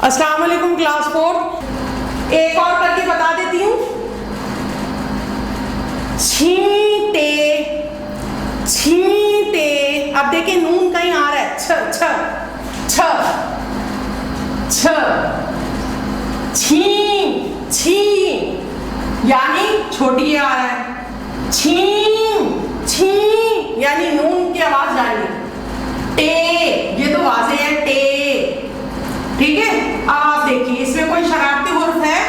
अस्सलाम वालेकुम क्लास 4। एक और करके बता देती हूँ। छींटे छींटे। अब देखिए नून कहीं आ रहा है, छ छ छ छ। छी छी यानी छोटी आ रहा है। छी छी यानी नून की आवाज आ रही है। टे ये तो वाज़ेह है, टे। ठीक है। अब आप देखिए इसमें कोई शरारती हुर्फ है?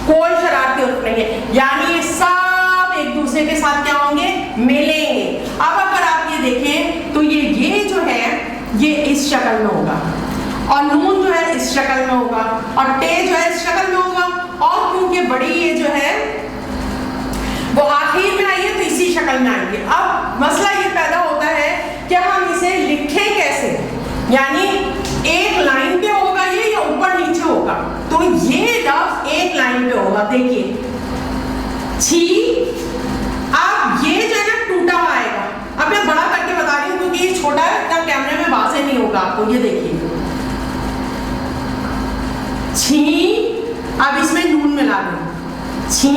कोई शरारती हुर्फ नहीं है, यानी ये सब एक दूसरे के साथ क्या होंगे? मिलेंगे। अब अगर आप ये देखें तो ये जो है ये इस शक्ल में होगा, और नून जो है इस शक्ल में होगा, और टे जो है इस शक्ल में होगा, और क्योंकि बड़ी ये जो है वो आखिर में आई है तो इसी शक्ल में आएंगे। अब मसला ये पैदा होता है कि हम इसे लिखें कैसे, यानी एक लाइन पे होगा ये या ऊपर नीचे होगा? तो ये लफ्ज एक लाइन पे होगा। देखिए छी। अब ये जो है ना टूटा हुआ आएगा। अब मैं बड़ा करके बता रही हूँ क्योंकि ये छोटा है, तब कैमरे में वाज़ेह नहीं होगा आपको। ये देखिए छी। अब इसमें नून मिला दें, छी,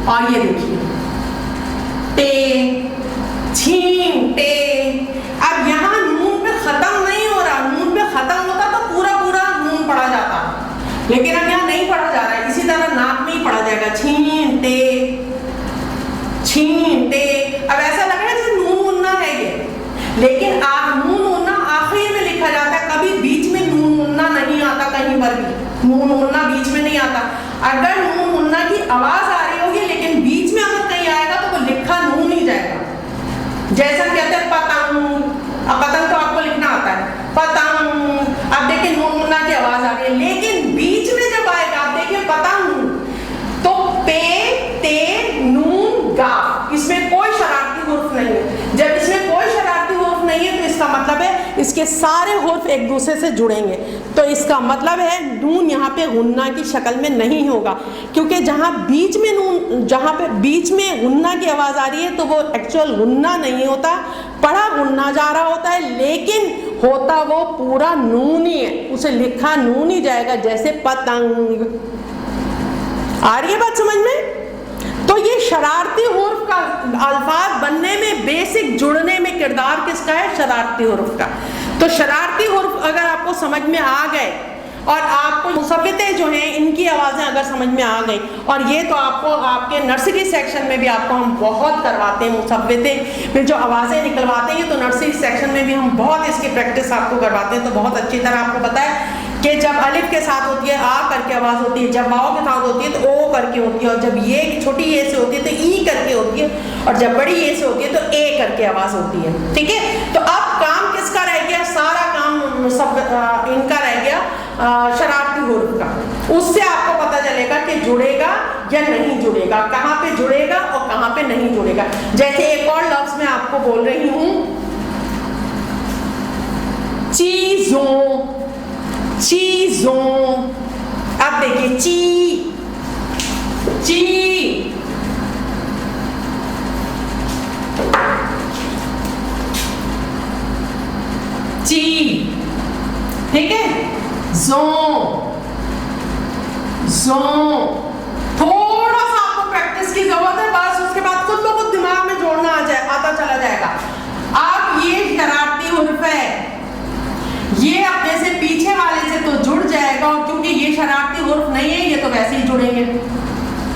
और ये देखिए टे, छींटे। अब यहाँ नून पे खत्म नहीं हो रहा, नून पे खत्म होता तो पूरा पूरा नून पढ़ा जाता, लेकिन अब यहाँ नहीं पढ़ा जा रहा है, इसी तरह नाक में ही पढ़ा जाएगा। छींटे छींटे। अब ऐसा लग रहा है जैसे नून मुन्ना है ये, लेकिन आप नून मुन्ना आखिर में लिखा जाता है, कभी बीच में नून मुन्ना नहीं आता कहीं पर भी। नून मुन्ना बीच में नहीं आता। अगर नून मुन्ना की आवाज आ रही होगी लेकिन बीच में अगर कहीं आएगा तो वो लिखा नून ही जाएगा। जैसा कहते हैं पतंग, अब पतंग तो आपको लिखना आता है, पतंग। अब देखिए नून मुन्ना की आवाज आ रही है, लेकिन बीच में जब आएगा आप देखिए पतंग, तो पे ते नून गा, इसमें कोई शरारती हुर्फ नहीं है। जब इसमें कोई शरारती हुर्फ नहीं है तो इसका मतलब है इसके सारे हुर्फ एक दूसरे से जुड़ेंगे। तो इसका मतलब है नून यहाँ पे गुन्ना की शक्ल में नहीं होगा, क्योंकि जहाँ बीच में नून, जहाँ पे बीच में गुन्ना की आवाज़ आ रही है तो वो एक्चुअल गुन्ना नहीं होता, पढ़ा गुन्ना जा रहा होता है, लेकिन होता वो पूरा नून ही है, उसे लिखा नून ही जाएगा, जैसे पतंग। आ रही है बात समझ में? तो ये शरारती हुर्फ का अल्फाज बनने में, बेसिक जुड़ने में किरदार किसका है? शरारती हुर्फ का। तो शरारती हुर्फ अगर आपको समझ में आ गए, और आपको मुसव्विते जो हैं इनकी आवाज़ें अगर समझ में आ गई, और ये तो आपको आपके नर्सरी सेक्शन में भी आपको हम बहुत करवाते हैं, मुसव्विते में जो आवाज़ें निकलवाते हैं तो नर्सरी सेक्शन में भी हम बहुत इसकी प्रैक्टिस आपको करवाते हैं। तो बहुत अच्छी तरह आपको पता है कि जब अलिफ के साथ होती है आ करके आवाज़ होती है, जब वाव के साथ होती है तो ओ करके होती है, और जब ये छोटी ए से होती है तो ई करके होती है, और जब बड़ी ए से होती है तो ए करके आवाज़ होती है। ठीक है। तो अब काम किसका रह गया? सारा काम सब इनका रह गया, शरारती हुर्फ का। उससे आपको पता चलेगा कि जुड़ेगा या नहीं जुड़ेगा, कहाँ पे जुड़ेगा और कहाँ पे नहीं जुड़ेगा। जैसे एक और लफ्ज मैं आपको बोल रही हूँ, चीजों चीजों। अब देखिए ची ची, ची। ठीक है। जो जो। थोड़ा सा आपको प्रैक्टिस की जरूरत है, बस उसके बाद खुद ब खुद दिमाग में जोड़ना आता चला जाएगा। अब ये शरारती हुर्फ है, ये अपने से पीछे वाले से तो जुड़ जाएगा, और क्योंकि ये शरारती हुर्फ नहीं है ये तो वैसे ही जुड़ेंगे,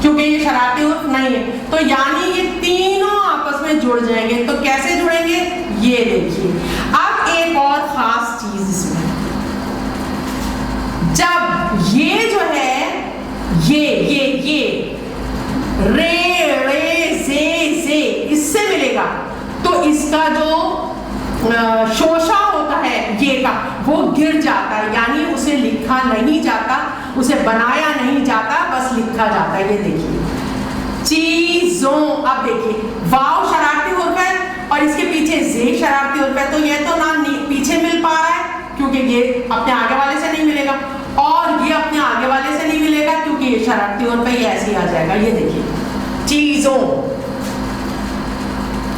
क्योंकि ये शरारती हुर्फ नहीं है, तो यानी ये तीनों आपस में जुड़ जाएंगे। तो कैसे जुड़ेंगे? ये देखिए। अब एक और खास चीज इसमें, जब ये जो है ये रे रे से इससे मिलेगा तो इसका जो शोशा होता है ये का, वो गिर जाता है, यानी उसे लिखा नहीं जाता, उसे बनाया नहीं जाता, बस लिखा जाता है। ये देखिए चीजों। अब देखिए वाव शरारती हुर्फ है और इसके पीछे जे शरारती हुर्फ है, तो ये तो ना पीछे मिल पा रहा है क्योंकि ये अपने आगे वाले से नहीं मिलेगा, और ये अपने आगे वाले से नहीं मिलेगा क्योंकि ये शरारती हुर्फ है, ये ऐसे ही आ जाएगा। ये देखिए चीजों।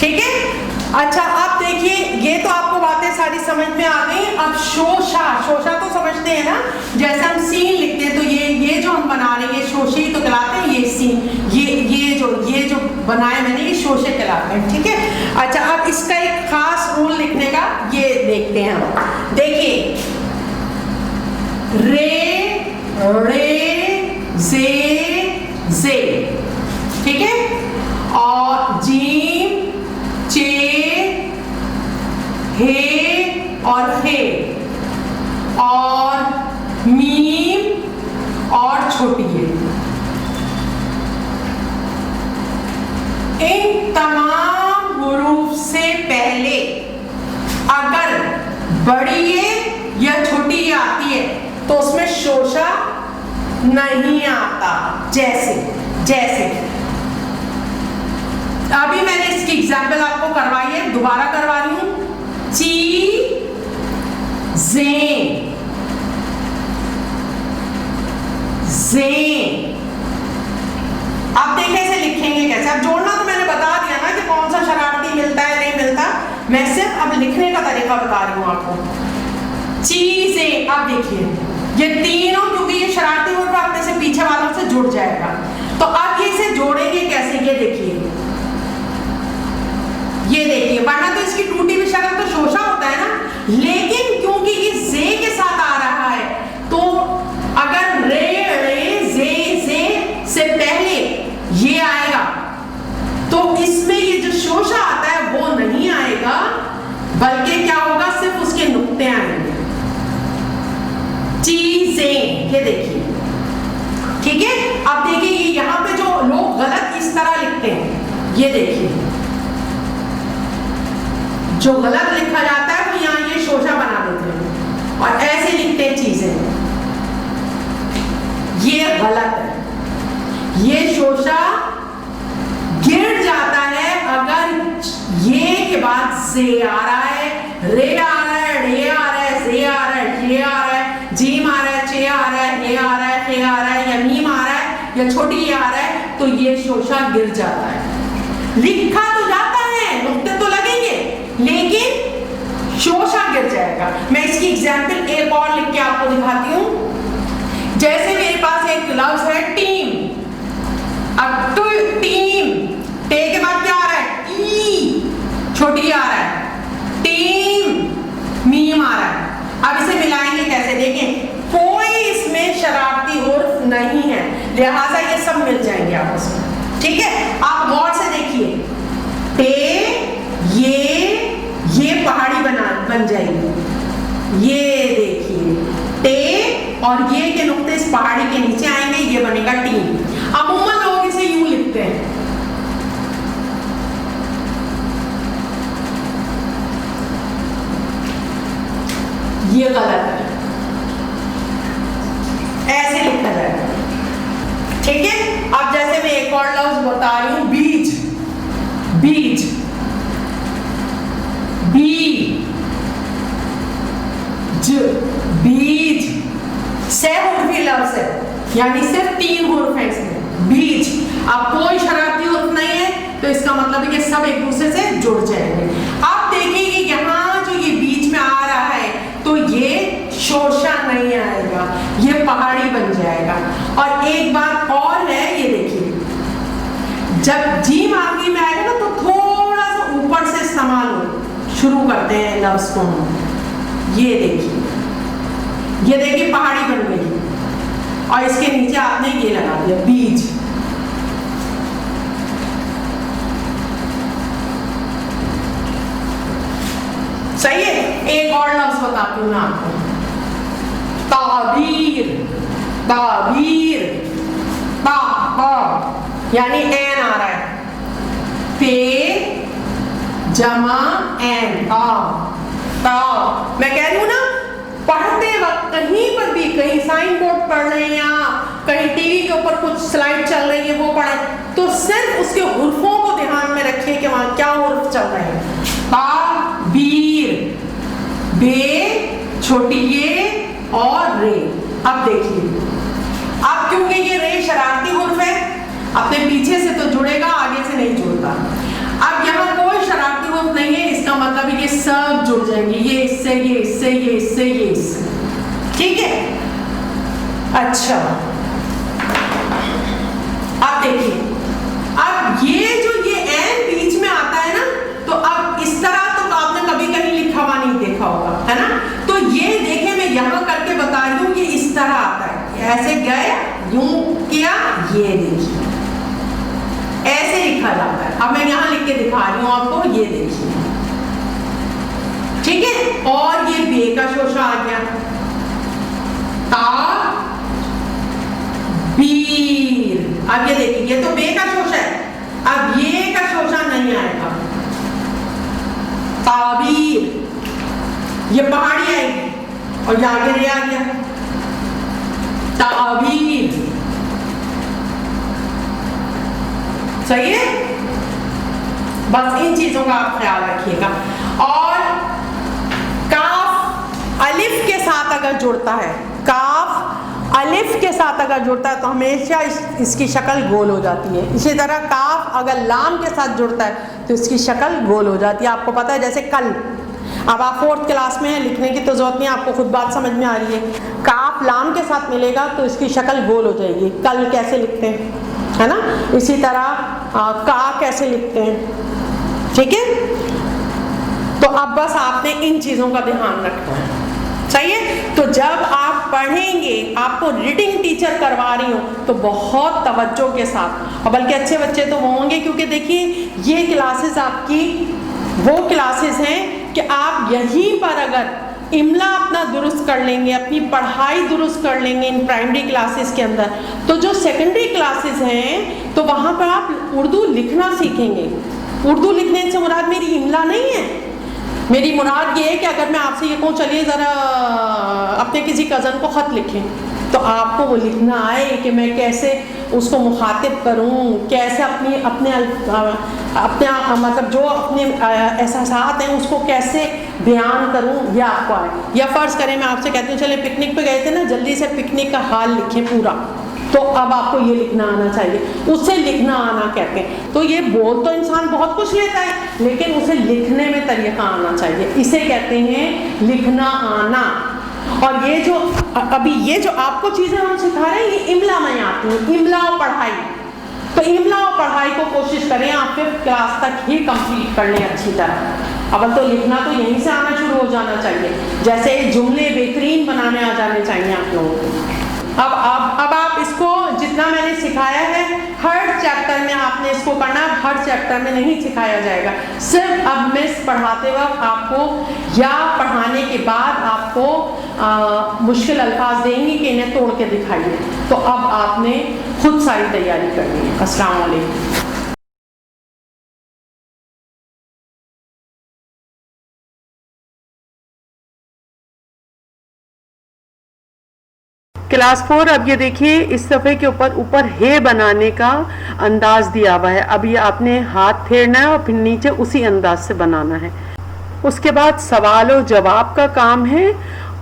ठीक है। अच्छा अब देखिए, ये तो आपको बातें सारी समझ में आ गई। अब शोषा, शोषा तो समझते हैं ना, जैसे हम सीन लिखते हैं तो ये जो हम बना रहे हैं ये शोषे ही तो कहलाते हैं, ये सीन, ये जो बनाए मैंने ये शोषे कहलाते हैं, ठीक है। अच्छा, अब इसका एक खास रूल लिखने का ये देखते हैं हम। देखिए, रे जे, ठीक है, और जीम चे हे और हे, और मीम और छोटी है। इन तमाम हुरूफ से पहले अगर बड़ी ये या छोटी ये आती है तो उसमें शोषा नहीं आता। जैसे अभी मैंने इसकी एग्जाम्पल आपको करवाई है, दोबारा करवा रही हूं। ची जे, अब देखिए इसे लिखेंगे कैसे। अब जोड़ना तो मैंने बता दिया ना कि कौन सा शरारती मिलता है नहीं मिलता, मैं सिर्फ अब लिखने का तरीका बता रही हूँ आपको। चीजें, अब देखिए ये तीनों, क्योंकि ये शरारती वर्ड अपने से पीछे वालों से जुड़ जाएगा, तो अब ये इसे जोड़ेंगे कैसे, ये देखिए, वरना तो इसकी टूटी हुई शक्ल तो शोषा होता है ना, लेकिन क्योंकि ये जे के साथ आ रहा है तो अगर रे जे से पहले ये आएगा तो इसमें ये जो शोषा आता है वो नहीं आएगा, बल्कि क्या होगा, सिर्फ उसके नुक्ते आएंगे। चीजें, ये देखिए, ठीक है। अब देखिए ये यहाँ पे जो लोग गलत इस तरह लिखते हैं, ये देखिए जो गलत लिखा जाता है वो यहाँ ये शोषा बना देते हैं और ऐसे लिखते हैं चीजें, ये गलत है। ये शोषा गिर जाता है अगर ये के बाद से आ रहा है, रे आ रहा है, रे आ रहा है, जे आ रहा है, ये आ रहा है, जीम आ रहा है, चे आ रहा है, हे आ रहा है, हे आ रहा है, या मीम आ रहा है, या छोटी ये आ रहा है, तो ये शोषा गिर जाता है। लिखा तो जाता है, नुक्ते तो लगेंगे, लेकिन शोषा गिर जाएगा। मैं इसकी एग्जाम्पल एक और लिख के आपको दिखाती हूं। जैसे मेरे पास एक लफ्ज है टीम, अब तो टीम, टे के बाद क्या आ रहा है, ई, छोटी आ रहा है, टीम, मीम आ रहा है। अब इसे मिलाएंगे कैसे, देखें, कोई इसमें शरारती हुर्फ नहीं है, लिहाजा ये सब मिल जाएंगे आपस में, ठीक है। आप गौर से देखिए, टे, ये पहाड़ी बन जाएगी, ये देखिए टे और ये के नुक्ते इस पहाड़ी के नीचे आएंगे, ये बनेगा टीम। अमूमन लोग इसे यूं लिखते हैं, ये गलत है, ऐसे लिखा जाएगा, ठीक है। अब जैसे मैं एक और लफ्ज बता रही हूं, बीज, बीज, बीज, सहुर्फी लफ्ज है, यानी सिर्फ 3 हुर्फ है इसमें, बीज। अब कोई शरारती हुर्फ नहीं है तो इसका मतलब है कि सब एक दूसरे से जुड़ जाएंगे। अब देखिए यहाँ जो ये बीच में आ रहा है तो ये शोषा नहीं आएगा, ये पहाड़ी बन जाएगा। और एक बात और है, ये देखिए, जब जीम आखिरी में आएगा ना तो थोड़ा सा ऊपर से इस्तेमाल शुरू करते हैं लफ्ज को। ये देखिए पहाड़ी बन गई और इसके नीचे आपने ये लगा दिया, बीज। सही है। एक और लफ्ज बताती हूँ मैं आपको, ताबीर, ताबीर, यानी एन आ रहा है, पे जमा एन, ता। मैं कह रही हूं ना, पढ़ते वक्त कहीं पर भी, कहीं साइन बोर्ड पढ़ रहे हैं या कहीं टीवी के ऊपर कुछ स्लाइड चल रही है वो पढ़े, तो सिर्फ उसके हुर्फों को ध्यान में रखिए कि वहां क्या हुर्फ चल रहे हैं। ताबीर, बे, छोटी ये और रे। अब देखिए, अब क्योंकि ये रे शरारती हुर्फ है, अपने पीछे से तो जुड़ेगा, आगे से नहीं जुड़ता। अब यहाँ कोई शरारती हुर्फ नहीं है, इसका मतलब है कि सब जुड़ जाएंगे, ये इससे, ये इससे, ये इससे, ये इससे। ठीक है, अच्छा अब देखिए, अब ये एन बीच में आता है ना, तो अब इस तरह तो आपने कभी कहीं लिखा हुआ नहीं देखा होगा, है ना। तो ये देखे, मैं यहाँ करके बता रही हूँ, ये इस तरह आता है, ऐसे गए, यूं किया, ये देखिए ऐसे लिखा जाता है। अब मैं यहाँ लिख के दिखा रही हूँ आपको, ये देखिए, ठीक है। और ये बे का शोशा आ गया, ता बीर। अब ये देखिए, ये तो बे का शोशा है, अब ये का शोशा नहीं आएगा, ताबीर, ये पहाड़ी आएगी, और यहाँ आगे रे आ गया, ताबीर। सही है, बस इन चीजों का आप ख्याल रखिएगा। और काफ अलिफ के साथ अगर जुड़ता है, काफ अलिफ के साथ अगर जुड़ता है तो हमेशा इसकी शक्ल गोल हो जाती है। इसी तरह काफ अगर लाम के साथ जुड़ता है तो इसकी शक्ल गोल हो जाती है। आपको पता है, जैसे कल, अब आप 4th क्लास में हैं, लिखने की तो जरूरत नहीं, आपको खुद बात समझ में आ रही है। काफ लाम के साथ मिलेगा तो इसकी शक्ल गोल हो जाएगी। कल कैसे लिखते हैं, है ना, इसी तरह का कैसे लिखते हैं, ठीक है। तो अब बस आपने इन चीजों का ध्यान रखना है, सही है। तो जब आप पढ़ेंगे, आपको रीडिंग टीचर करवा रही हो तो बहुत तवज्जो के साथ, और बल्कि अच्छे बच्चे तो वो होंगे, क्योंकि देखिए ये क्लासेस आपकी वो क्लासेस हैं कि आप यहीं पर अगर इमला अपना दुरुस्त कर लेंगे, अपनी पढ़ाई दुरुस्त कर लेंगे इन प्राइमरी क्लासेस के अंदर, तो जो सेकेंडरी क्लासेस हैं तो वहाँ पर आप उर्दू लिखना सीखेंगे। उर्दू लिखने से मुराद मेरी इमला नहीं है, मेरी मुराद ये है कि अगर मैं आपसे ये कहूँ चलिए ज़रा अपने किसी कज़न को ख़त लिखें, तो आपको वो लिखना आए कि मैं कैसे उसको मुखातिब करूँ, कैसे अपने मतलब जो अपने एहसासात हैं उसको कैसे बयान करूँ, यह आपको आए। या फ़र्ज़ करें मैं आपसे कहती हूँ चले पिकनिक पे गए थे ना, जल्दी से पिकनिक का हाल लिखें पूरा, तो अब आपको ये लिखना आना चाहिए, उसे लिखना आना कहते हैं। तो ये बोल तो इंसान बहुत कुछ लेता है, लेकिन उसे लिखने में तरीका आना चाहिए, इसे कहते हैं लिखना आना। और ये जो अभी ये जो आपको चीज़ें हम सिखा रहे हैं, ये इमला में आती है, इमला और पढ़ाई। तो इमला और पढ़ाई को कोशिश करें आप 5th क्लास तक ही कंप्लीट कर लें अच्छी तरह। अब तो लिखना तो यहीं से आना शुरू हो जाना चाहिए, जैसे जुमले बेहतरीन बनाने आ जाने चाहिए आप लोगों को। अब आप इसको जितना मैंने सिखाया है, हर चैप्टर में आपने इसको करना, हर चैप्टर में नहीं सिखाया जाएगा। सिर्फ अब मिस पढ़ाते वक्त आपको या पढ़ाने के बाद आपको मुश्किल अल्फाज देंगी कि इन्हें तोड़ के दिखाइए। तो अब आपने खुद सारी तैयारी करनी है। अस्सलाम वालेकुम। क्लास 4, अब ये देखिए इस सफ़े के ऊपर हे बनाने का अंदाज दिया हुआ है। अब ये आपने हाथ फेरना है और फिर नीचे उसी अंदाज से बनाना है। उसके बाद सवाल और जवाब का काम है,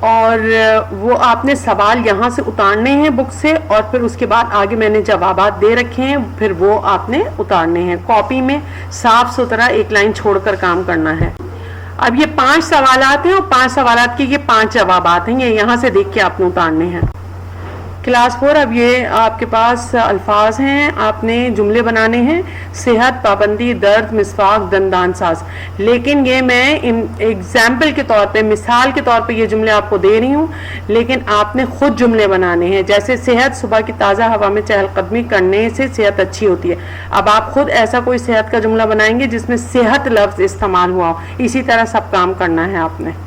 और वो आपने सवाल यहाँ से उतारने हैं बुक से, और फिर उसके बाद आगे मैंने जवाबात दे रखे हैं, फिर वो आपने उतारने हैं। कॉपी में साफ सुथरा एक लाइन छोड़कर काम करना है। अब ये 5 सवालात हैं और 5 सवालात के ये 5 जवाबात हैं, ये यहाँ से देख के आपने उतारने हैं। क्लास 4, अब ये आपके पास अल्फाज हैं, आपने जुमले बनाने हैं। सेहत, पाबंदी, दर्द, मिसवाक, दंदान साज। लेकिन ये मैं एग्जाम्पल के तौर पे, मिसाल के तौर पे ये जुमले आपको दे रही हूँ, लेकिन आपने खुद जुमले बनाने हैं। जैसे सेहत, सुबह की ताज़ा हवा में चहलकदमी करने से सेहत अच्छी होती है। अब आप खुद ऐसा कोई सेहत का जुमला बनाएंगे जिसमें सेहत लफ्ज़ इस्तेमाल हुआ हो। इसी तरह सब काम करना है आपने।